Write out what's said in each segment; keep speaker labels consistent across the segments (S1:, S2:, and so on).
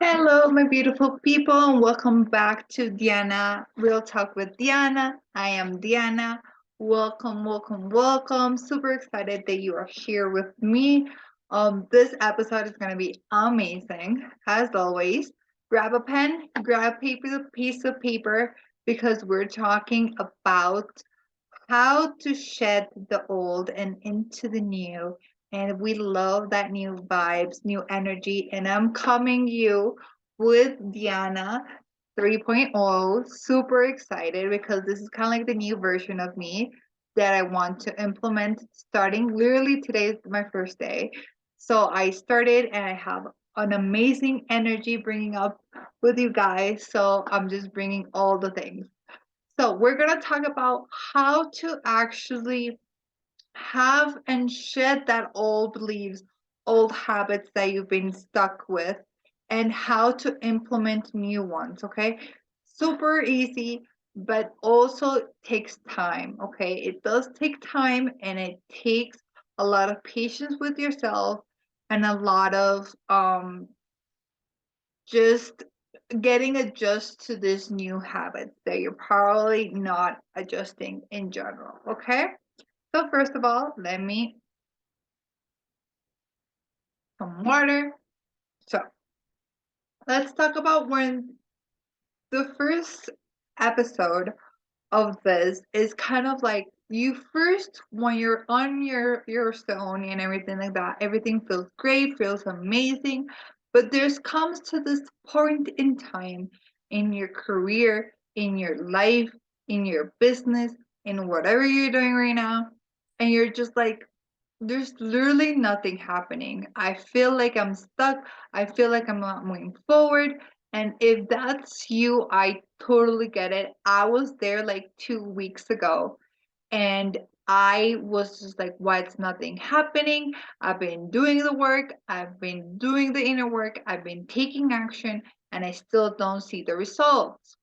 S1: Hello, my beautiful people, and welcome back to Diana Real Talk with Diana. I am Diana. Welcome, welcome, welcome. Super excited that you are here with me. This episode is going to be amazing, as always. Grab a pen, grab a piece of paper, because we're talking about how to shed the old and into the new. And we love that new vibes, new energy. And I'm coming you with Diana 3.0. Super excited because this is kind of like the new version of me that I want to implement starting literally today is my first day. So I started and I have an amazing energy bringing up with you guys. So I'm just bringing all the things. So we're going to talk about how to actually have and shed that old beliefs, old habits that you've been stuck with, and how to implement new ones. Okay. Super easy, but also takes time. Okay. It does take time and it takes a lot of patience with yourself and a lot of just getting adjust to this new habit that you're probably not adjusting in general. Okay. So first of all, let me some water. So let's talk about when the first episode of this is kind of like you first when you're on your stone and everything like that, everything feels great, feels amazing, but there's comes to this point in time in your career, in your life, in your business, in whatever you're doing right now, and you're just like there's literally nothing happening. I feel like I'm stuck. I feel like I'm not moving forward. And if that's you, I totally get it. I was there like 2 weeks ago and I was just like, why it's nothing happening? I've been doing the work, I've been doing the inner work, I've been taking action, and I still don't see the results.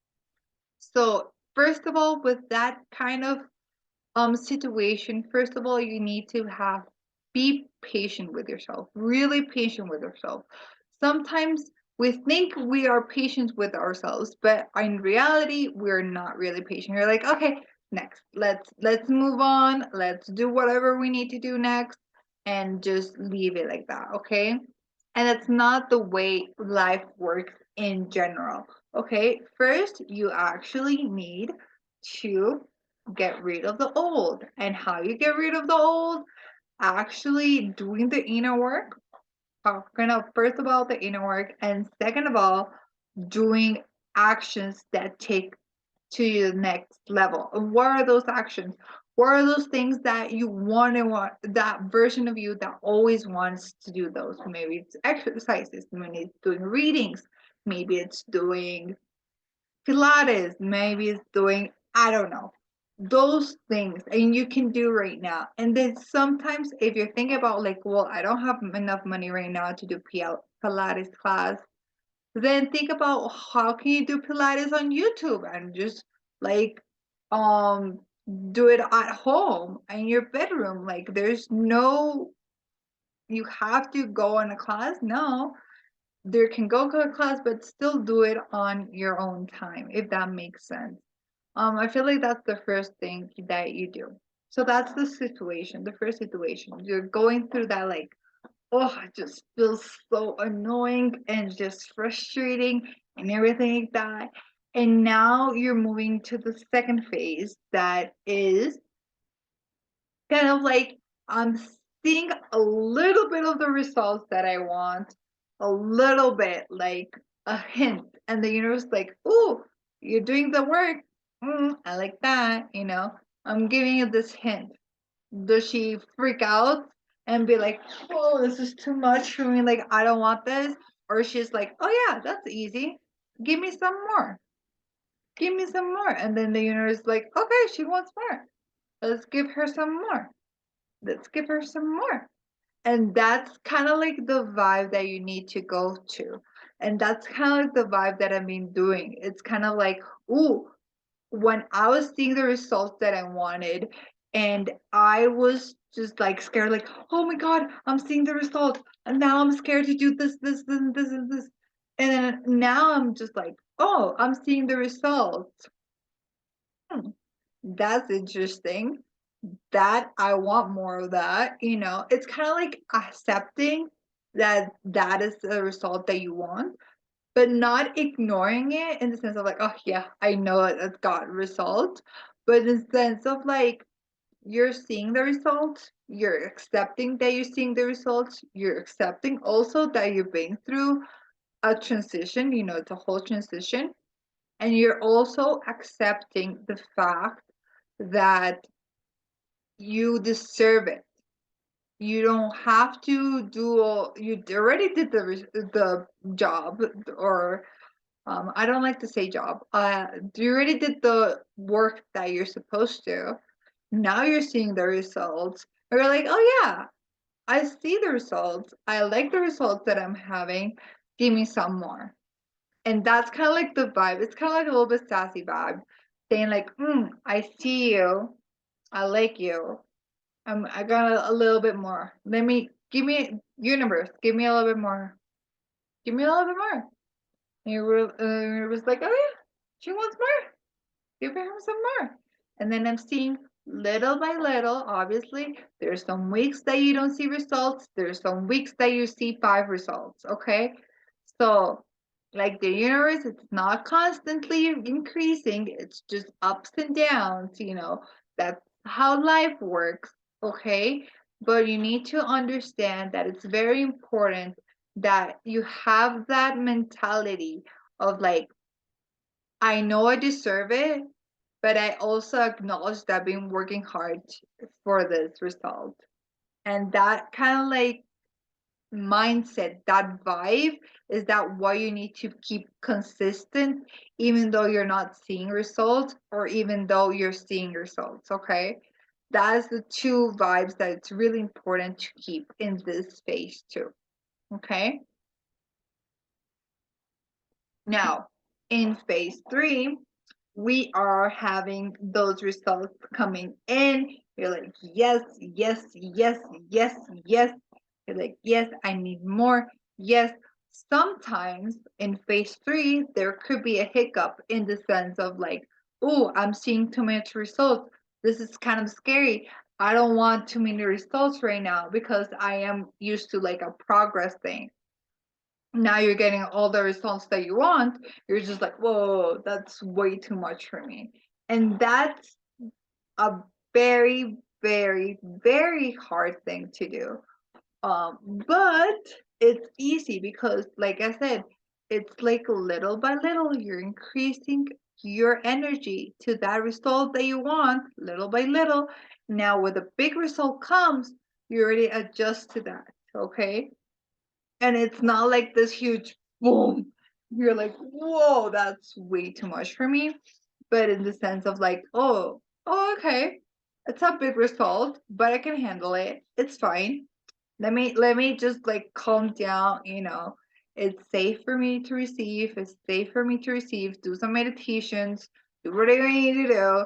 S1: So, first of all, with that kind of situation, first of all you need to have be patient with yourself, really patient with yourself. Sometimes we think we are patient with ourselves, but in reality we're not really patient. You're like, okay, next, let's move on, let's do whatever we need to do next and just leave it like that. Okay. And that's not the way life works in general. Okay, first you actually need to get rid of the old. And how you get rid of the old? Actually doing the inner work. Talking of first of all the inner work, and second of all, doing actions that take to the next level. And what are those actions? What are those things that you want that version of you that always wants to do those? Maybe it's exercises, maybe it's doing readings, maybe it's doing Pilates, maybe it's doing, I don't know, those things, and you can do right now. And then sometimes, if you're thinking about, like, well, I don't have enough money right now to do Pilates class, then think about how can you do Pilates on YouTube and just like, um, do it at home in your bedroom. Like, there's no, you have to go on a class. No, there can go to a class, but still do it on your own time, if that makes sense. I feel like that's the first thing that you do. So that's the situation, the first situation. You're going through that, like, oh, it just feels so annoying and just frustrating and everything like that. And now you're moving to the second phase that is kind of like I'm seeing a little bit of the results that I want, a little bit, like a hint. And the universe, like, oh, you're doing the work. I like that, I'm giving you this hint. Does she freak out and be like, oh, this is too much for me? Like, I don't want this. Or she's like, oh, yeah, that's easy. Give me some more. Give me some more. And then the universe is like, okay, she wants more. Let's give her some more. Let's give her some more. And that's kind of like the vibe that you need to go to. And that's kind of like the vibe that I've been doing. It's kind of like, ooh, when I was seeing the results that I wanted, and I was just like scared, like, oh my God, I'm seeing the results. And now I'm scared to do this, and this, and this. And then now I'm just like, oh, I'm seeing the results. That's interesting. That I want more of that. It's kind of like accepting that that is the result that you want, but not ignoring it in the sense of like, oh yeah, I know it got result, but in the sense of like you're seeing the results, you're accepting that you're seeing the results, you're accepting also that you've been through a transition, it's a whole transition, and you're also accepting the fact that you deserve it. You don't have to do you already did the job, or I don't like to say job. You already did the work that you're supposed to. Now you're seeing the results. And you're like, oh yeah, I see the results. I like the results that I'm having. Give me some more. And that's kind of like the vibe. It's kind of like a little bit sassy vibe, saying like, I see you. I like you. I got a little bit more. Give me universe. Give me a little bit more. Give me a little bit more. And it was like, oh yeah, she wants more. Give her some more. And then I'm seeing little by little. Obviously, there's some weeks that you don't see results. There's some weeks that you see 5 results. Okay, so like the universe, it's not constantly increasing. It's just ups and downs. That's how life works. Okay, but you need to understand that it's very important that you have that mentality of like, I know I deserve it, but I also acknowledge that I've been working hard for this result. And that kind of like mindset, that vibe is that what you need to keep consistent, even though you're not seeing results or even though you're seeing results. Okay. That's the two vibes that it's really important to keep in this phase too. Okay. Now, in phase 3, we are having those results coming in. You're like, yes, yes, yes, yes, yes. You're like, yes, I need more. Yes. Sometimes in phase 3, there could be a hiccup in the sense of like, oh, I'm seeing too much results. This is kind of scary. I don't want too many results right now because I am used to like a progress thing. Now you're getting all the results that you want. You're just like, whoa, that's way too much for me. And that's a very, very, very hard thing to do. But it's easy because, like I said, it's like little by little, you're increasing your energy to that result that you want, little by little. Now, when the big result comes, you already adjust to that, okay? And it's not like this huge boom. You're like, whoa, that's way too much for me. But in the sense of like, oh, okay, it's a big result, but I can handle it. It's fine. Let me just like calm down. It's safe for me to receive. It's safe for me to receive. Do some meditations. Do whatever you need to do.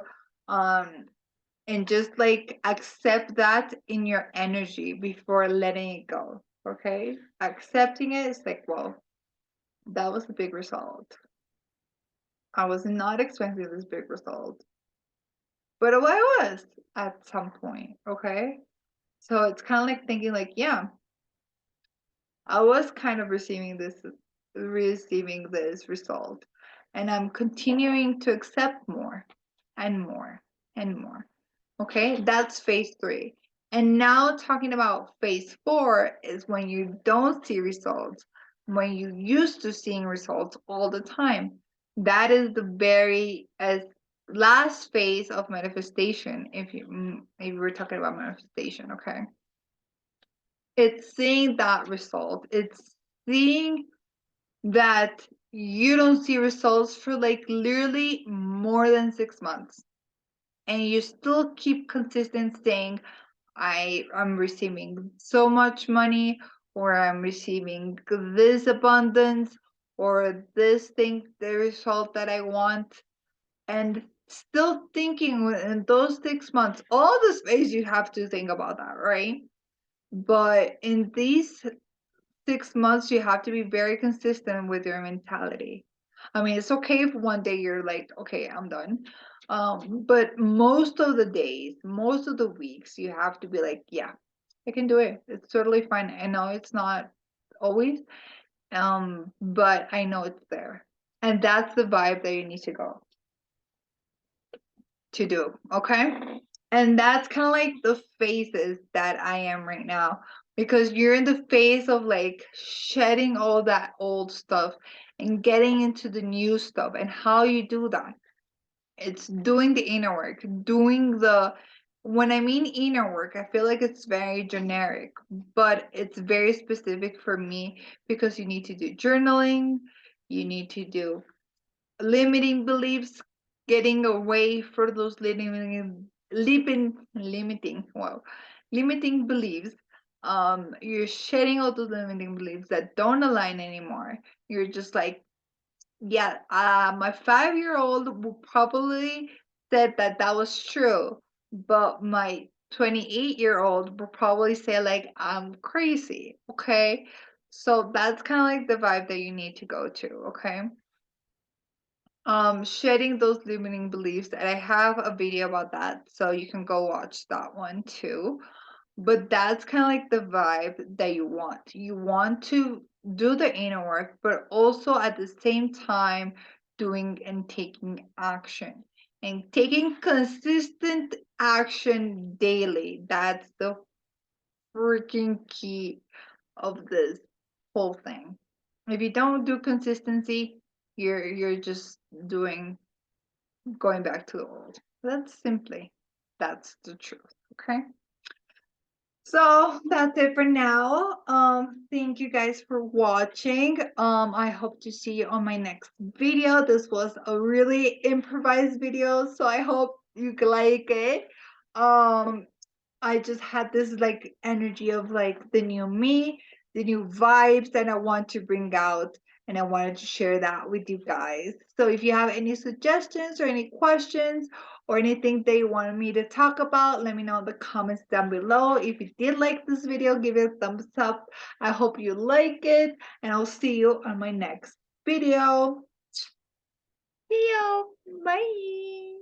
S1: And just like accept that in your energy before letting it go. Okay, accepting it is like, well, that was a big result. I was not expecting this big result, but I was at some point. Okay, so it's kind of like thinking like, yeah, I was kind of receiving this result, and I'm continuing to accept more and more and more. Okay, that's phase 3. And now talking about phase 4 is when you don't see results, when you used to seeing results all the time. That is the very last phase of manifestation. If we're talking about manifestation, okay, it's seeing that result. It's seeing that you don't see results for like literally more than 6 months, and you still keep consistent saying, I'm receiving so much money, or I'm receiving this abundance, or this thing, the result that I want, and still thinking in those 6 months, all the space you have to think about that, right? But in these 6 months, you have to be very consistent with your mentality. I mean, it's okay if one day you're like, okay, I'm done. But most of the days, most of the weeks, you have to be like, yeah, I can do it. It's totally fine. I know it's not always, but I know it's there. And that's the vibe that you need to go to do, okay? And that's kind of like the phases that I am right now because you're in the phase of like shedding all that old stuff and getting into the new stuff. And how you do that, it's doing the inner work, doing the when I mean inner work, I feel like it's very generic, but it's very specific for me because you need to do journaling, you need to do limiting beliefs, getting away for those limiting beliefs. You're shedding all those limiting beliefs that don't align anymore. You're just like, yeah, my 5-year-old will probably said that that was true, but my 28-year-old will probably say like I'm crazy. Okay, so that's kind of like the vibe that you need to go to. Okay, shedding those limiting beliefs, and I have a video about that, so you can go watch that one too. But that's kind of like the vibe that you want to do the inner work, but also at the same time doing and taking action and taking consistent action daily. That's the freaking key of this whole thing. If you don't do consistency, you're just doing going back to the old. That's the truth. Okay. So that's it for now. Thank you guys for watching. I hope to see you on my next video. This was a really improvised video, so I hope you like it. Um, I just had this like energy of like the new me, the new vibes that I want to bring out, and I wanted to share that with you guys. So if you have any suggestions or any questions or anything that you want me to talk about, let me know in the comments down below. If you did like this video, give it a thumbs up. I hope you like it, and I'll see you on my next video. See you. Bye.